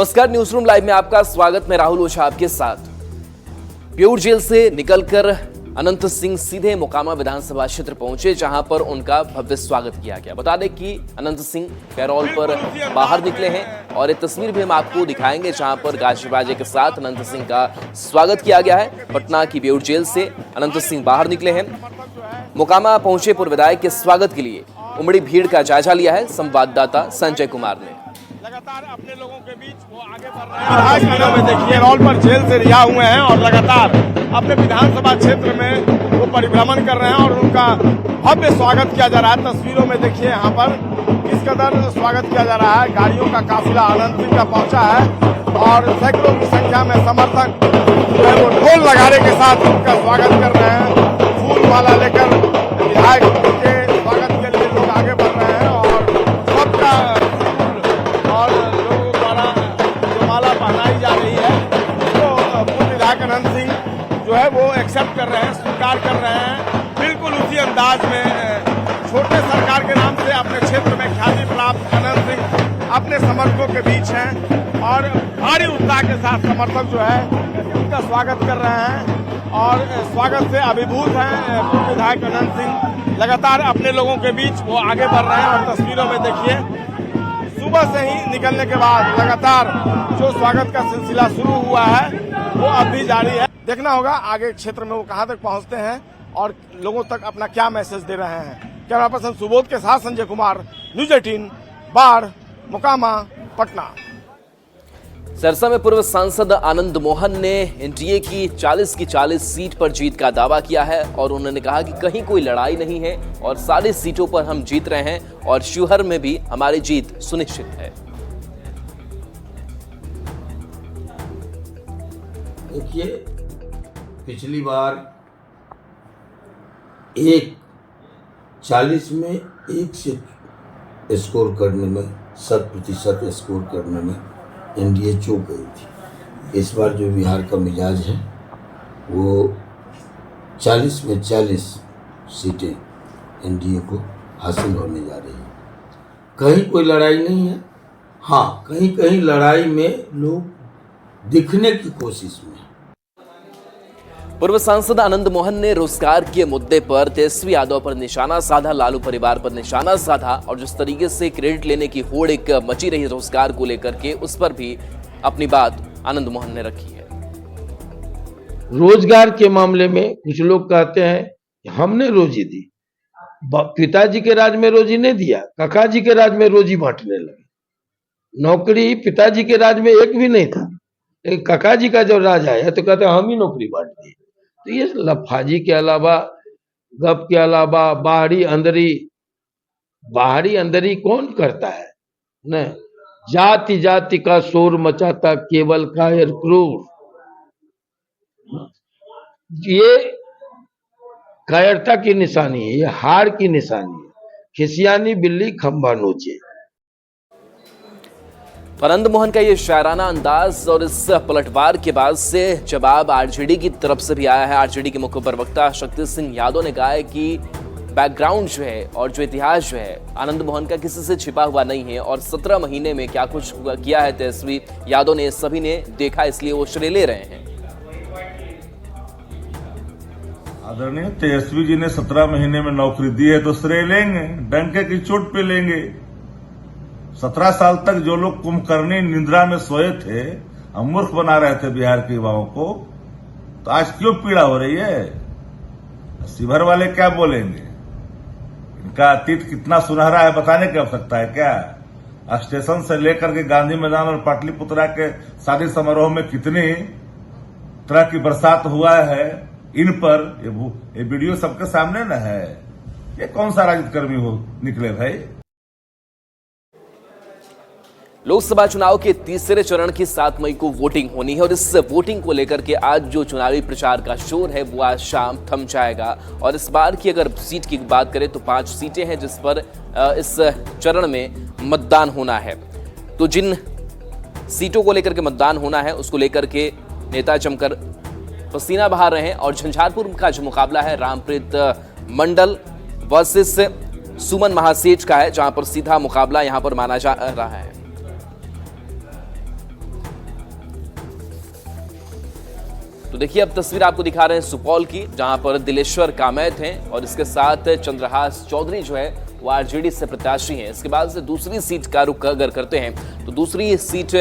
नमस्कार, news room live में आपका स्वागत। मैं राहुल ओझा आपके साथ। प्योर जेल से निकलकर अनंत सिंह सीधे मोकामा विधानसभा क्षेत्र पहुंचे, जहां पर उनका भव्य स्वागत किया गया। बता दें कि अनंत सिंह पैरोल पर बाहर निकले हैं और ये तस्वीर भी हम आपको दिखाएंगे, जहां पर गाजी बाजे के साथ अनंत सिंह का स्वागत किया गया है। पटना की प्योर जेल से अनंत सिंह बाहर निकले हैं। मोकामा पहुंचे पूर्व विधायक के स्वागत के लिए उमड़ी भीड़ का जायजा लिया है संवाददाता संजय कुमार ने। लगातार अपने लोगों के बीच वो आगे बढ़ रहे हैं। आज दिनों में देखिए रोल पर जेल से रिहा हुए हैं और लगातार अपने विधानसभा क्षेत्र में वो परिभ्रमण कर रहे हैं और उनका भव्य स्वागत किया जा रहा है। तस्वीरों में देखिए यहाँ पर किस कदर स्वागत किया जा रहा है। गाड़ियों का काफिला अनंत सिंह का पहुंचा है और सैकड़ों की संख्या में समर्थक जो है वो ढोल नगाड़े के साथ उनका स्वागत कर रहे हैं। फूल माला लेकर विधायक के स्वागत के लिए लोग आगे बढ़ रहे हैं और सबका और लोगों द्वारा जो माला पहनाई जा रही है तो पूर्व विधायक अनंत सिंह जो है वो एक्सेप्ट कर रहे हैं, स्वीकार कर रहे हैं। बिल्कुल उसी अंदाज में छोटे सरकार के नाम से अपने क्षेत्र में ख्याति प्राप्त अनंत सिंह अपने समर्थकों के बीच हैं और भारी उत्साह के साथ समर्थक जो है उनका स्वागत कर रहे हैं और स्वागत से अभिभूत हैं। पूर्व विधायक अनंत सिंह लगातार अपने लोगों के बीच वो आगे बढ़ रहे हैं और तस्वीरों में देखिए सुबह से ही निकलने के बाद लगातार जो स्वागत का सिलसिला शुरू हुआ है वो अब भी जारी है। देखना होगा आगे क्षेत्र में वो कहां तक पहुंचते हैं और लोगों तक अपना क्या मैसेज दे रहे हैं। कैमरा पर्सन सुबोध के साथ संजय कुमार, न्यूज 18, बाढ़, मोकामा, पटना। सरसा में पूर्व सांसद आनंद मोहन ने एनडीए की 40 सीट पर जीत का दावा किया है और उन्होंने कहा कि कहीं कोई लड़ाई नहीं है और सारी सीटों पर हम जीत रहे हैं और शिवहर में भी हमारी जीत सुनिश्चित है। देखिए, पिछली बार 40 में 1 से स्कोर करने में 100% स्कोर करने में एनडीए चूक गई थी। इस बार जो बिहार का मिजाज है वो 40 में 40 सीटें एनडीए को हासिल होने जा रही है। कहीं कोई लड़ाई नहीं है। हाँ, कहीं कहीं लड़ाई में लोग दिखने की कोशिश में। पूर्व सांसद आनंद मोहन ने रोजगार के मुद्दे पर तेजस्वी यादव पर निशाना साधा, लालू परिवार पर निशाना साधा और जिस तरीके से क्रेडिट लेने की होड़ एक मची रही रोजगार को लेकर के, उस पर भी अपनी बात आनंद मोहन ने रखी है। रोजगार के मामले में कुछ लोग कहते हैं हमने रोजी दी, पिताजी के राज में रोजी नहीं दिया, काका जी के राज में रोजी बांटने लगे। नौकरी पिताजी के राज में एक भी नहीं था, काका जी का जो राज आया तो कहते हम ही नौकरी बांट दी। तो ये लफाजी के अलावा, गप के अलावा बाहरी अंदरी कौन करता है न? जाति जाति का शोर मचाता केवल कायर क्रूर। ये कायरता की निशानी है, ये हार की निशानी है। खिसियानी बिल्ली खंभा नोचे। आनंद मोहन का ये शायराना अंदाज और इस पलटवार के बाद से जवाब आरजेडी की तरफ से भी आया है। आरजेडी के मुख्य प्रवक्ता शक्ति सिंह यादव ने कहा है कि बैकग्राउंड जो है और जो इतिहास जो है आनंद मोहन का किसी से छिपा हुआ नहीं है और 17 महीने में क्या कुछ किया है तेजस्वी यादव ने, सभी ने देखा, इसलिए वो श्रेय ले रहे हैं। आदरणीय तेजस्वी जी ने 17 महीने में नौकरी दी है तो श्रेय लेंगे, डंके की चोट पे लेंगे। 17 साल तक जो लोग कुंभकर्णी निद्रा में सोए थे, हम मूर्ख बना रहे थे बिहार के युवाओं को, तो आज क्यों पीड़ा हो रही है? शिवहर वाले क्या बोलेंगे? इनका अतीत कितना सुनहरा है बताने की आवश्यकता है क्या? स्टेशन से लेकर के गांधी मैदान और पाटलिपुत्रा के शादी समारोह में कितनी तरह की बरसात हुआ है इन पर, ये वीडियो सबके सामने न है। ये कौन सा राजनीतिक कर्मी हो निकले भाई? लोकसभा चुनाव के तीसरे चरण की 7 मई को वोटिंग होनी है और इस वोटिंग को लेकर के आज जो चुनावी प्रचार का शोर है वो आज शाम थम जाएगा। और इस बार की अगर सीट की बात करें तो 5 सीटें हैं जिस पर इस चरण में मतदान होना है। तो जिन सीटों को लेकर के मतदान होना है उसको लेकर के नेता जमकर पसीना बहा रहे हैं और झंझारपुर का जो मुकाबला है रामप्रीत मंडल वर्सेस सुमन महासेठ का है, जहां पर सीधा मुकाबला यहां पर माना जा रहा है। तो देखिए अब तस्वीर आपको दिखा रहे हैं सुपौल की, जहां पर दिलेश्वर कामैत हैं और इसके साथ चंद्रहास चौधरी जो है वो आरजेडी से प्रत्याशी हैं। इसके बाद से दूसरी सीट का रुख अगर करते हैं तो दूसरी सीट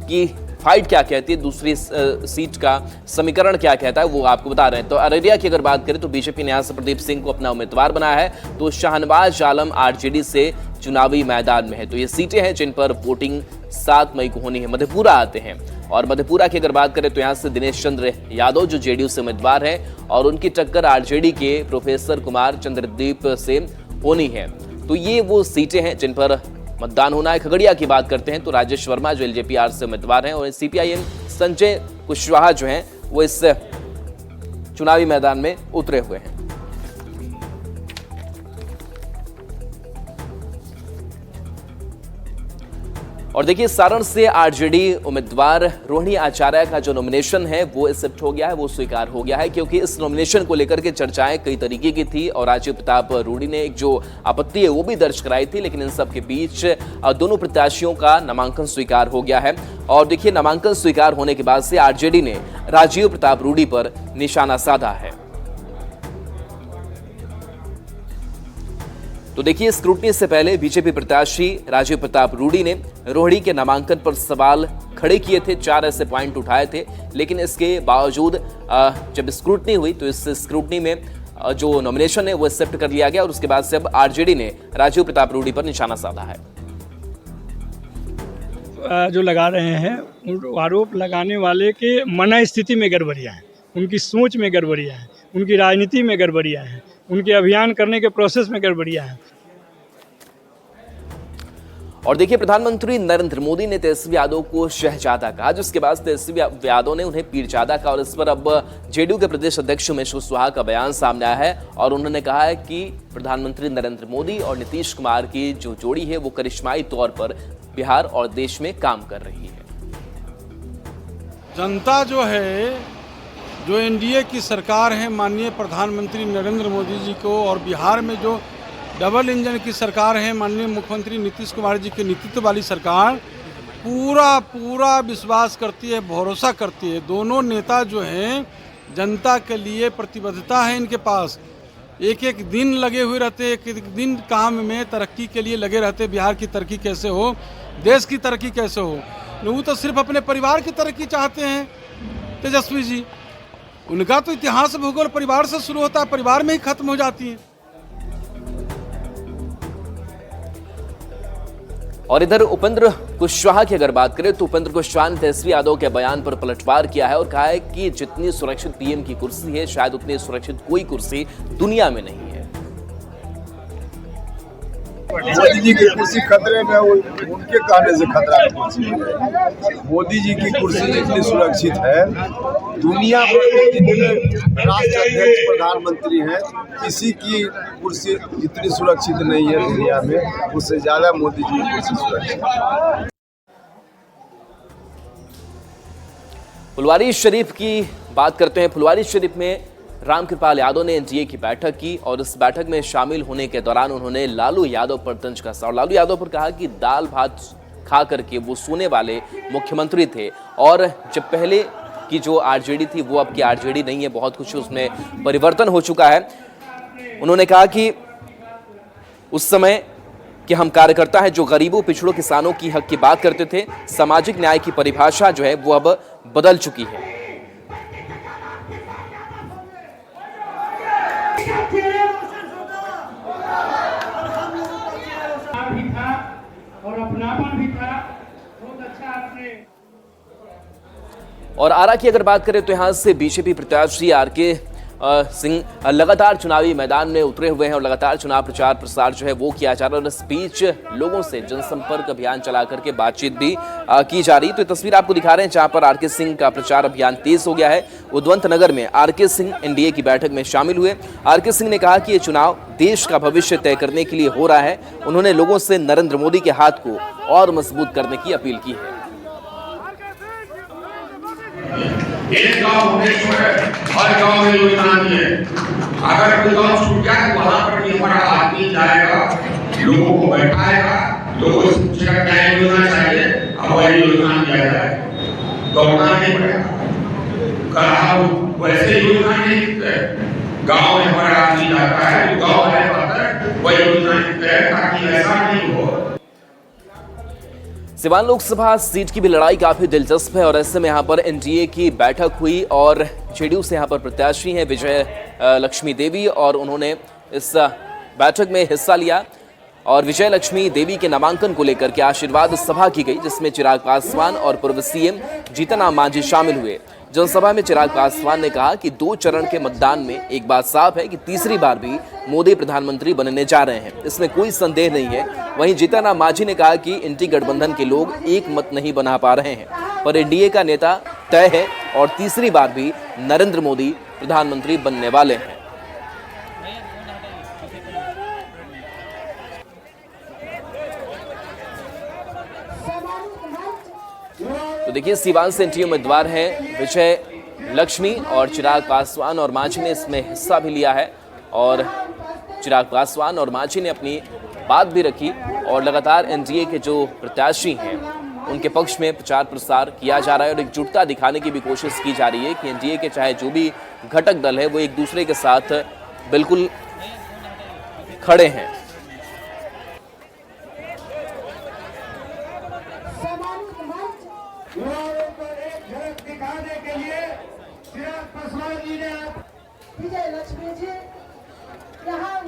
की फाइट क्या कहती है, दूसरी सीट का समीकरण क्या कहता है, वो आपको बता रहे हैं। तो अररिया की अगर बात करें तो बीजेपी ने यहां से प्रदीप सिंह को अपना उम्मीदवार बनाया है, तो शाहनवाज आलम आरजेडी से चुनावी मैदान में है। तो ये सीटें हैं जिन पर वोटिंग 7 मई को होनी है। मधेपुरा आते हैं और मधेपुरा की अगर बात करें तो यहाँ से दिनेश चंद्र यादव जो जेडीयू से उम्मीदवार है और उनकी टक्कर आरजेडी के प्रोफेसर कुमार चंद्रदीप से होनी है। तो ये वो सीटें हैं जिन पर मतदान होना है। खगड़िया की बात करते हैं तो राजेश वर्मा जो एलजेपीआर से उम्मीदवार हैं और सीपीआईएम संजय कुशवाहा जो हैं वो इस चुनावी मैदान में उतरे हुए हैं। और देखिए सारण से आरजेडी उम्मीदवार रोहिणी आचार्य का जो नॉमिनेशन है वो एक्सेप्ट हो गया है, वो स्वीकार हो गया है, क्योंकि इस नॉमिनेशन को लेकर के चर्चाएं कई तरीके की थी और राजीव प्रताप रूडी ने एक जो आपत्ति है वो भी दर्ज कराई थी। लेकिन इन सब के बीच दोनों प्रत्याशियों का नामांकन स्वीकार हो गया है। और देखिए नामांकन स्वीकार होने के बाद से आरजेडी ने राजीव प्रताप रूडी पर निशाना साधा है। तो देखिए स्क्रूटनी से पहले बीजेपी प्रत्याशी राजीव प्रताप रूडी ने रोहिणी के नामांकन पर सवाल खड़े किए थे, 4 ऐसे पॉइंट उठाए थे। लेकिन इसके बावजूद जब स्क्रूटनी हुई तो इस स्क्रूटनी में जो नॉमिनेशन है वो एक्सेप्ट कर लिया गया और उसके बाद से अब आरजेडी ने राजीव प्रताप रूडी पर निशाना साधा है। जो लगा रहे हैं आरोप लगाने वाले के मन स्थिति में गड़बड़ियाँ हैं, उनकी सोच में गड़बड़ियाँ हैं, उनकी राजनीति में गड़बड़ियाँ हैं, उनके अभियान करने के प्रोसेस में गड़बड़ियाँ हैं। और देखिए प्रधानमंत्री नरेंद्र मोदी ने तेजस्वी यादव को शहजादा कहा, जिसके बाद तेजस्वी यादव ने उन्हें पीरजादा कहा और इस पर अब जेडीयू के प्रदेश अध्यक्ष उमेश कुशवाहा का बयान सामने आया है और उन्होंने कहा है कि प्रधानमंत्री नरेंद्र मोदी और नीतीश कुमार की जो जोड़ी है वो करिश्माई तौर पर बिहार और देश में काम कर रही है। जनता जो है, जो एनडीए की सरकार है माननीय प्रधानमंत्री नरेंद्र मोदी जी को, और बिहार में जो डबल इंजन की सरकार है माननीय मुख्यमंत्री नीतीश कुमार जी के नेतृत्व वाली सरकार, पूरा विश्वास करती है, भरोसा करती है। दोनों नेता जो हैं जनता के लिए प्रतिबद्धता है इनके पास, एक एक दिन लगे हुए रहते, एक एक दिन काम में तरक्की के लिए लगे रहते। बिहार की तरक्की कैसे हो, देश की तरक्की कैसे हो। वो तो सिर्फ अपने परिवार की तरक्की चाहते हैं तेजस्वी जी। उनका तो इतिहास भूगोल परिवार से शुरू होता है, परिवार में ही खत्म हो जाती है। और इधर उपेंद्र कुशवाहा की अगर बात करें तो उपेंद्र कुशवाहा ने तेजस्वी यादव के बयान पर पलटवार किया है और कहा है कि जितनी सुरक्षित पीएम की कुर्सी है शायद उतनी सुरक्षित कोई कुर्सी दुनिया में नहीं है। मोदी जी की कुर्सी खतरे में, उनके कहने से खतरा है। मोदी जी की कुर्सी इतनी सुरक्षित है, दुनिया भर में जितने राष्ट्राध्यक्ष प्रधानमंत्री हैं किसी की कुर्सी इतनी सुरक्षित नहीं है दुनिया में, उससे ज्यादा मोदी जी की कुर्सी सुरक्षित है। फुलवारी शरीफ की बात करते हैं। फुलवारी शरीफ में रामकृपाल यादव ने एनडीए की बैठक की और इस बैठक में शामिल होने के दौरान उन्होंने लालू यादव पर तंज कसा और लालू यादव पर कहा कि दाल भात खा करके वो सोने वाले मुख्यमंत्री थे और जब पहले की जो आरजेडी थी वो अब की आरजेडी नहीं है, बहुत कुछ उसमें परिवर्तन हो चुका है। उन्होंने कहा कि उस समय कि हम कार्यकर्ता हैं जो गरीबों, पिछड़ों, किसानों की हक की बात करते थे, सामाजिक न्याय की परिभाषा जो है वो अब बदल चुकी है। और अपनापन भी था, बहुत अच्छा आपने। और आरा की अगर बात करें तो यहां से बीजेपी प्रत्याशी आरके सिंह लगातार चुनावी मैदान में उतरे हुए हैं और लगातार चुनाव प्रचार प्रसार जो है वो किया जा रहा है और इस बीच लोगों से जनसंपर्क अभियान चला करके बातचीत भी की जा रही है। तो ये तस्वीर आपको दिखा रहे हैं जहां पर आरके सिंह का प्रचार अभियान तेज हो गया है। उद्वंत नगर में आरके सिंह एनडीए की बैठक में शामिल हुए। आरके सिंह ने कहा कि ये चुनाव देश का भविष्य तय करने के लिए हो रहा है। उन्होंने लोगों से नरेंद्र मोदी के हाथ को और मजबूत करने की अपील की है। एक गांव भुवनेश्वर है, हर गांव में योजना दी है। अगर कोई गांव छूट जाए तो वहां पर भी हमारा आदमी जाएगा, लोगों को बैठाएगा, लोगों को पूछेगा क्या योजना चाहिए, अब वही योजना दिया जाए। दौड़ना नहीं पड़ेगा, वैसे योजना नहीं गांव में हमारा आदमी जाता है तो गांव में पाता है वही योजना ताकि ऐसा नहीं हो। सिवान लोकसभा सीट की भी लड़ाई काफी दिलचस्प है और ऐसे में यहाँ पर एनडीए की बैठक हुई और जेडीयू से यहाँ पर प्रत्याशी हैं विजय लक्ष्मी देवी और उन्होंने इस बैठक में हिस्सा लिया और विजय लक्ष्मी देवी के नामांकन को लेकर के आशीर्वाद सभा की गई जिसमें चिराग पासवान और पूर्व सीएम जीतन राम मांझी शामिल हुए। जनसभा में चिराग पासवान ने कहा कि 2 चरण के मतदान में एक बात साफ है कि तीसरी बार भी मोदी प्रधानमंत्री बनने जा रहे हैं, इसमें कोई संदेह नहीं है। वहीं जीतन राम मांझी ने कहा कि इंडी गठबंधन के लोग एक मत नहीं बना पा रहे हैं पर एनडीए का नेता तय है और तीसरी बार भी नरेंद्र मोदी प्रधानमंत्री बनने वाले हैं। तो देखिए सीवान से एनडीए उम्मीदवार हैं विजय लक्ष्मी और चिराग पासवान और मांझी ने इसमें हिस्सा भी लिया है और चिराग पासवान और मांझी ने अपनी बात भी रखी और लगातार एनडीए के जो प्रत्याशी हैं उनके पक्ष में प्रचार प्रसार किया जा रहा है और एकजुटता दिखाने की भी कोशिश की जा रही है कि एनडीए के चाहे जो भी घटक दल है वो एक दूसरे के साथ बिल्कुल खड़े हैं। विजय लक्ष्मी जी यहाँ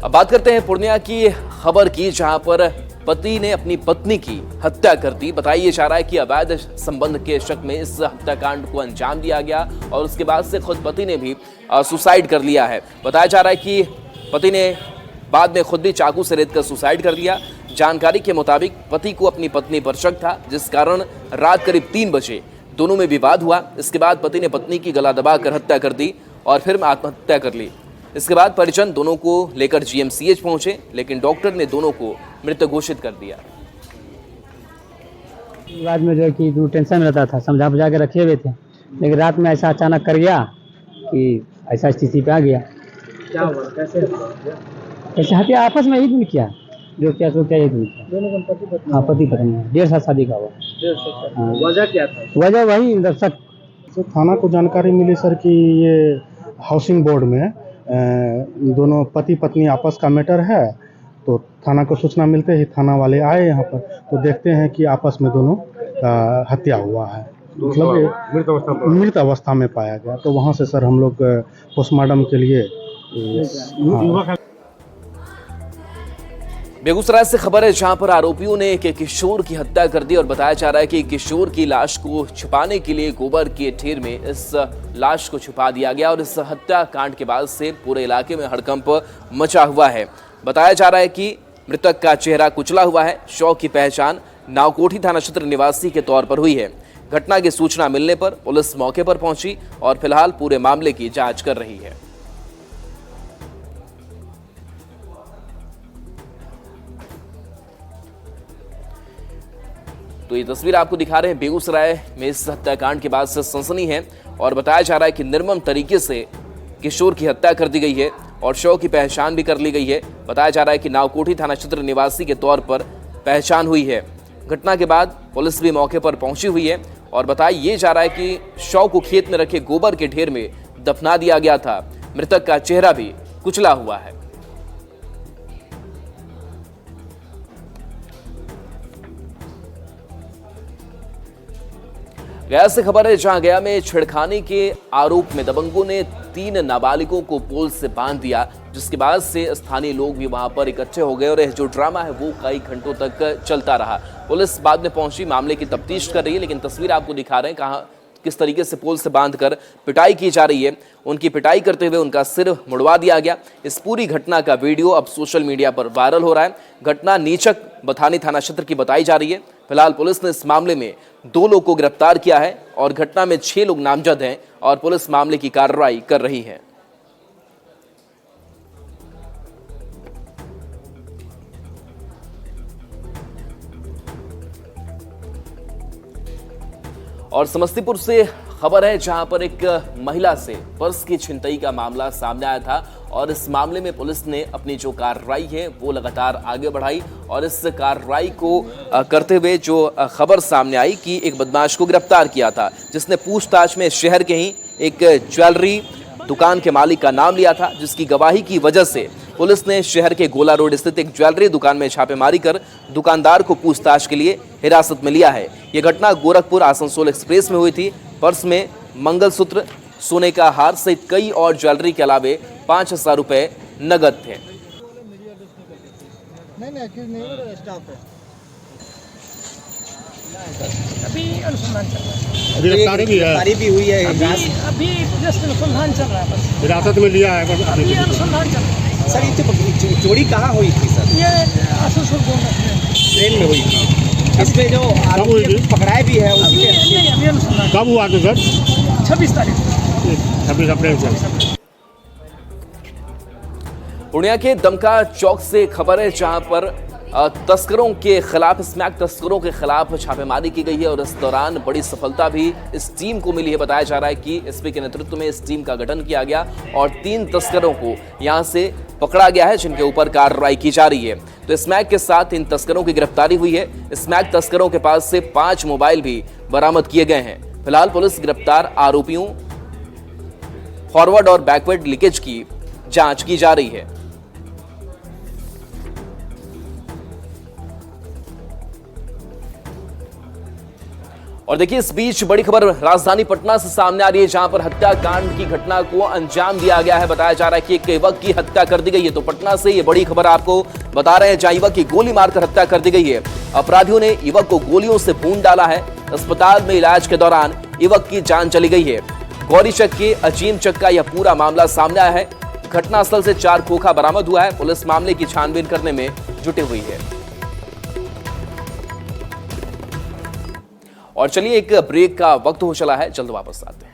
अब बात करते हैं पूर्णिया की खबर की जहां पर पति ने अपनी पत्नी की हत्या कर दी। बताया जा रहा है कि अवैध संबंध के शक में इस हत्याकांड को अंजाम दिया गया और उसके बाद से खुद पति ने भी सुसाइड कर लिया है। बताया जा रहा है कि पति ने बाद में खुद भी चाकू से रेत कर सुसाइड कर लिया। जानकारी के मुताबिक पति को अपनी पत्नी पर शक था जिस कारण रात करीब 3 बजे दोनों में विवाद हुआ। इसके बाद पति ने पत्नी की गला दबाकर हत्या कर दी और फिर आत्महत्या कर ली। इसके बाद परिजन दोनों को लेकर जीएमसीएच पहुंचे लेकिन डॉक्टर ने दोनों को मृत घोषित कर दिया। बाद में जो है कि दूर टेंशन रहता था, समझा बुझा के रखे हुए थे लेकिन रात में ऐसा अचानक कर गया कि ऐसा स्थिति पे आ गया। क्या हुआ, कैसे हत्या आपस में ही किया, जो क्या सो क्या दोनों पति पत्नी 1.5 साल शादी का हुआ। वजह क्या था? वजह वही दर्शक थाना को जानकारी मिली सर कि ये हाउसिंग बोर्ड में दोनों पति पत्नी आपस का मैटर है तो थाना को सूचना मिलते ही थाना वाले आए यहाँ पर तो देखते हैं कि आपस में दोनों हत्या हुआ है, मतलब मृत अवस्था में पाया गया। तो वहाँ से सर हम लोग पोस्टमार्टम के लिए बेगूसराय से खबर है जहां पर आरोपियों ने एक किशोर की हत्या कर दी और बताया जा रहा है कि किशोर की लाश को छिपाने के लिए गोबर के ढेर में इस लाश को छिपा दिया गया और इस हत्याकांड के बाद से पूरे इलाके में हड़कंप मचा हुआ है। बताया जा रहा है कि मृतक का चेहरा कुचला हुआ है। शव की पहचान नावकोठी थाना क्षेत्र निवासी के तौर पर हुई है। घटना की सूचना मिलने पर पुलिस मौके पर पहुंची और फिलहाल पूरे मामले की जांच कर रही है। तो ये तस्वीर आपको दिखा रहे हैं बेगूसराय में इस हत्याकांड के बाद से सनसनी है और बताया जा रहा है कि निर्मम तरीके से किशोर की हत्या कर दी गई है और शव की पहचान भी कर ली गई है। बताया जा रहा है कि नावकोठी थाना क्षेत्र निवासी के तौर पर पहचान हुई है। घटना के बाद पुलिस भी मौके पर पहुंची हुई है और बताया ये जा रहा है कि शव को खेत में रखे गोबर के ढेर में दफना दिया गया था। मृतक का चेहरा भी कुचला हुआ है। गया से खबर है जहां गया में छेड़खानी के आरोप में दबंगों ने 3 नाबालिगों को पोल से बांध दिया जिसके बाद से स्थानीय लोग भी वहां पर इकट्ठे हो गए और यह जो ड्रामा है वो कई घंटों तक चलता रहा। पुलिस बाद में पहुंची, मामले की तफ्तीश कर रही है लेकिन तस्वीर आपको दिखा रहे हैं कहां किस तरीके से पोल से बांधकर पिटाई की जा रही है। उनकी पिटाई करते हुए उनका सिर मुड़वा दिया गया। इस पूरी घटना का वीडियो अब सोशल मीडिया पर वायरल हो रहा है। घटना नीचक बथानी थाना क्षेत्र की बताई जा रही है। फिलहाल पुलिस ने इस मामले में 2 लोग को गिरफ्तार किया है और घटना में 6 लोग नामजद हैं और पुलिस मामले की कार्रवाई कर रही है। और समस्तीपुर से खबर है जहां पर एक महिला से पर्स की छिनतई का मामला सामने आया था और इस मामले में पुलिस ने अपनी जो कार्रवाई है वो लगातार आगे बढ़ाई और इस कार्रवाई को करते हुए जो खबर सामने आई कि एक बदमाश को गिरफ्तार किया था जिसने पूछताछ में शहर के ही एक ज्वेलरी दुकान के मालिक का नाम लिया था, जिसकी गवाही की वजह से पुलिस ने शहर के गोला रोड स्थित एक ज्वेलरी दुकान में छापेमारी कर दुकानदार को पूछताछ के लिए हिरासत में लिया है। यह घटना गोरखपुर आसनसोल एक्सप्रेस में हुई थी। पर्स में मंगलसूत्र, सोने का हार सहित कई और ज्वेलरी के अलावे 5,000 रुपए नगद थे। अभी अनुसंधान चल रहा है, गिरफ्तारी भी हुई है। अभी जस्ट अनुसंधान चल रहा है, बस हिरासत में लिया है। अभी अनुसंधान चल रहा है। सर ये चोरी कहाँ हुई थी सर? ये आसनसोल ट्रेन में हुई थी। इसमें जो आरोपी पकड़ाए भी है अभी नहीं, अभी अनुसंधान। कब हुआ तो सर? 26 तारीख 26 अप्रैल को। पूर्णिया के दमका चौक से खबर है जहां पर तस्करों के खिलाफ, स्मैक तस्करों के खिलाफ छापेमारी की गई है और इस दौरान बड़ी सफलता भी इस टीम को मिली है। बताया जा रहा है कि एसपी के नेतृत्व में इस टीम का गठन किया गया और 3 तस्करों को यहां से पकड़ा गया है जिनके ऊपर कार्रवाई की जा रही है। तो स्मैक के साथ इन तस्करों की गिरफ्तारी हुई है। स्मैक तस्करों के पास से 5 मोबाइल भी बरामद किए गए हैं। फिलहाल पुलिस गिरफ्तार आरोपियों फॉरवर्ड और बैकवर्ड लीकेज की जांच की जा रही है। और देखिए, इस बीच बड़ी खबर राजधानी पटना से सामने आ रही है जहां पर हत्याकांड की घटना को अंजाम दिया गया है। बताया जा रहा है कि एक युवक की हत्या कर दी गई है। तो पटना से ये बड़ी खबर आपको बता रहे हैं जहां युवक की गोली मारकर हत्या कर दी गई है। अपराधियों ने युवक को गोलियों से भून डाला है। अस्पताल में इलाज के दौरान युवक की जान चली गई है। गौरीचक के अजीमचक का यह पूरा मामला सामने आया है। घटनास्थल से 4 खोखा बरामद हुआ है। पुलिस मामले की छानबीन करने में जुटी हुई है। और चलिए, एक ब्रेक का वक्त हो चला है, जल्द वापस आते हैं।